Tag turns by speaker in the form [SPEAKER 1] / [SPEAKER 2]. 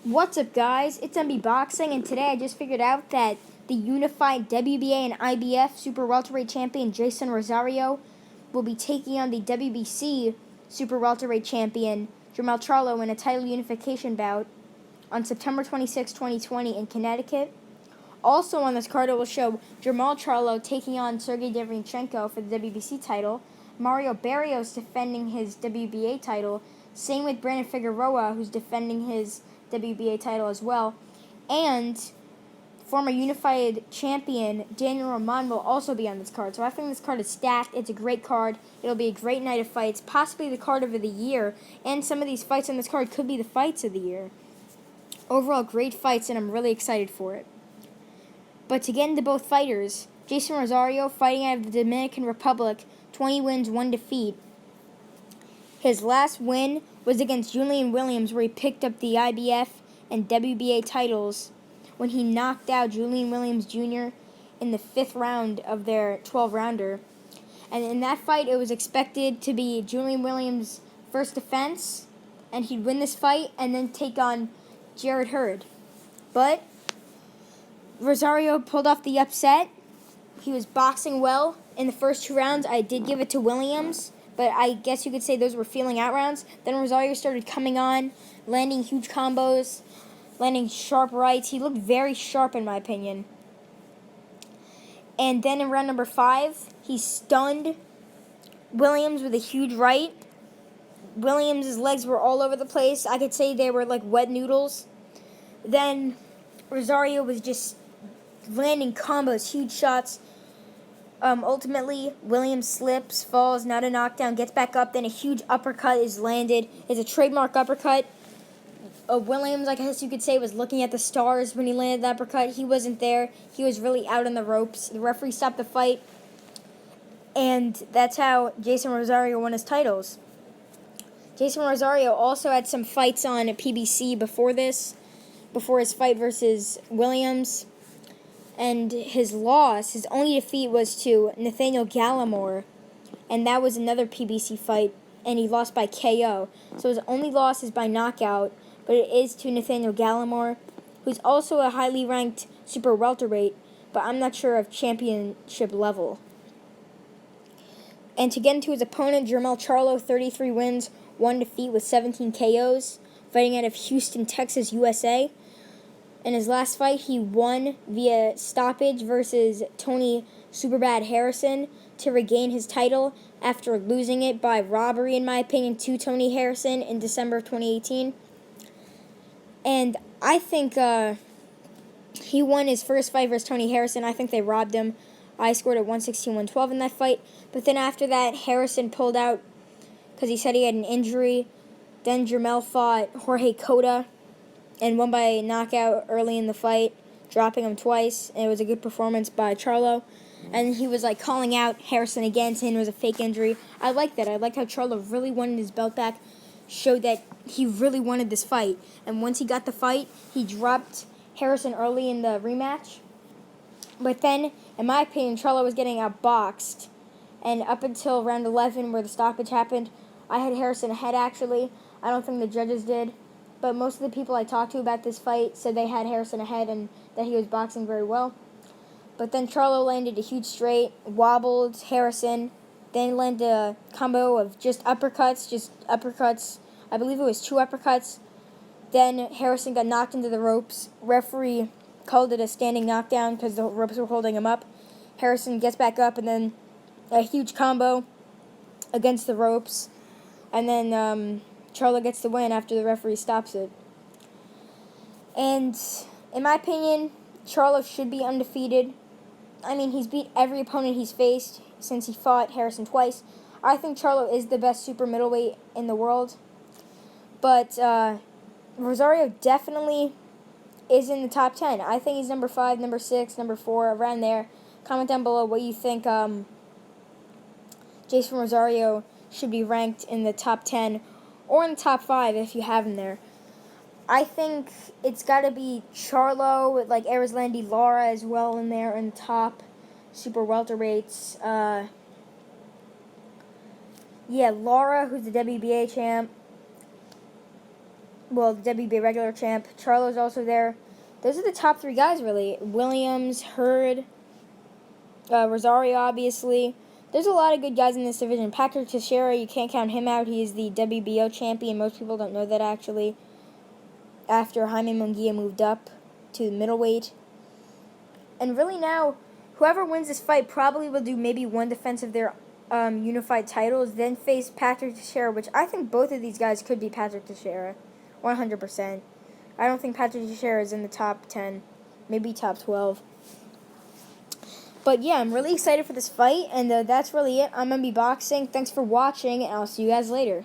[SPEAKER 1] What's up, guys? It's MB Boxing, and today I just figured out that the unified WBA and IBF super welterweight champion Jeison Rosario will be taking on the WBC super welterweight champion Jermell Charlo in a title unification bout on September 26, 2020 in Connecticut. Also on this card, it will show Jermell Charlo taking on Sergey Derevyanchenko for the WBC title, Mario Barrios defending his WBA title, same with Brandon Figueroa, who's defending his WBA title as well, and former unified champion Daniel Roman will also be on this card. So I think this card is stacked. It's a great card. It'll be a great night of fights, possibly the card of the year, and some of these fights on this card could be the fights of the year. Overall, great fights, and I'm really excited for it. But to get into both fighters, Jeison Rosario fighting out of the Dominican Republic, 20 wins, 1 defeat. His last win was against Julian Williams, where he picked up the IBF and WBA titles when he knocked out Julian Williams Jr. in the 5th round of their 12-rounder. And in that fight, it was expected to be Julian Williams' first defense, and he'd win this fight and then take on Jarrett Hurd. But Rosario pulled off the upset. He was boxing well in the first 2 rounds. I did give it to Williams, but I guess you could say those were feeling out rounds. Then Rosario started coming on, landing huge combos, landing sharp rights. He looked very sharp, in my opinion. And then in round number 5, he stunned Williams with a huge right. Williams' legs were all over the place. I could say they were like wet noodles. Then Rosario was just landing combos, huge shots. Ultimately, Williams slips, falls, not a knockdown, gets back up, then a huge uppercut is landed. It's a trademark uppercut. Williams, I guess you could say, was looking at the stars when he landed the uppercut. He wasn't there. He was really out on the ropes. The referee stopped the fight, and that's how Jeison Rosario won his titles. Jeison Rosario also had some fights on PBC before his fight versus Williams. And his only defeat was to Nathaniel Gallimore, and that was another PBC fight, and he lost by KO. So his only loss is by knockout, but it is to Nathaniel Gallimore, who's also a highly ranked super welterweight, but I'm not sure of championship level. And to get into his opponent, Jermell Charlo, 33 wins, 1 defeat with 17 KOs, fighting out of Houston, Texas, USA. In his last fight, he won via stoppage versus Tony Superbad Harrison to regain his title after losing it by robbery, in my opinion, to Tony Harrison in December of 2018. And I think he won his first fight versus Tony Harrison. I think they robbed him. I scored at 116-112 in that fight. But then after that, Harrison pulled out because he said he had an injury. Then Jermell fought Jorge Cota and won by knockout early in the fight, dropping him twice. And it was a good performance by Charlo. And he was like calling out Harrison again, saying it was a fake injury. I like that. I like how Charlo really wanted his belt back, showed that he really wanted this fight. And once he got the fight, he dropped Harrison early in the rematch. But then, in my opinion, Charlo was getting outboxed. And up until round 11, where the stoppage happened, I had Harrison ahead, actually. I don't think the judges did. But most of the people I talked to about this fight said they had Harrison ahead and that he was boxing very well. But then Charlo landed a huge straight, wobbled Harrison, then landed a combo of just uppercuts. I believe it was 2 uppercuts. Then Harrison got knocked into the ropes. Referee called it a standing knockdown because the ropes were holding him up. Harrison gets back up, and then a huge combo against the ropes. And then Charlo gets the win after the referee stops it. And in my opinion, Charlo should be undefeated. I mean, he's beat every opponent he's faced since he fought Harrison twice. I think Charlo is the best super middleweight in the world. But Rosario definitely is in the top 10. I think he's number 5, number 6, number 4, around there. Comment down below what you think Jeison Rosario should be ranked in the top 10 or in the top 5 if you have him there. I think it's got to be Charlo with like Erislandy Lara as well in there in the top super welterweights. Lara, who's the WBA champ. the WBA regular champ. Charlo's also there. Those are the top 3 guys, really. Williams, Hurd, Rosario, obviously. There's a lot of good guys in this division. Patrick Teixeira, you can't count him out. He is the WBO champion. Most people don't know that, actually. After Jaime Munguia moved up to middleweight. And really now, whoever wins this fight probably will do maybe one defense of their unified titles, then face Patrick Teixeira, which I think both of these guys could be Patrick Teixeira, 100%. I don't think Patrick Teixeira is in the top 10, maybe top 12. But yeah, I'm really excited for this fight, and that's really it. I'm MB Boxing. Thanks for watching, and I'll see you guys later.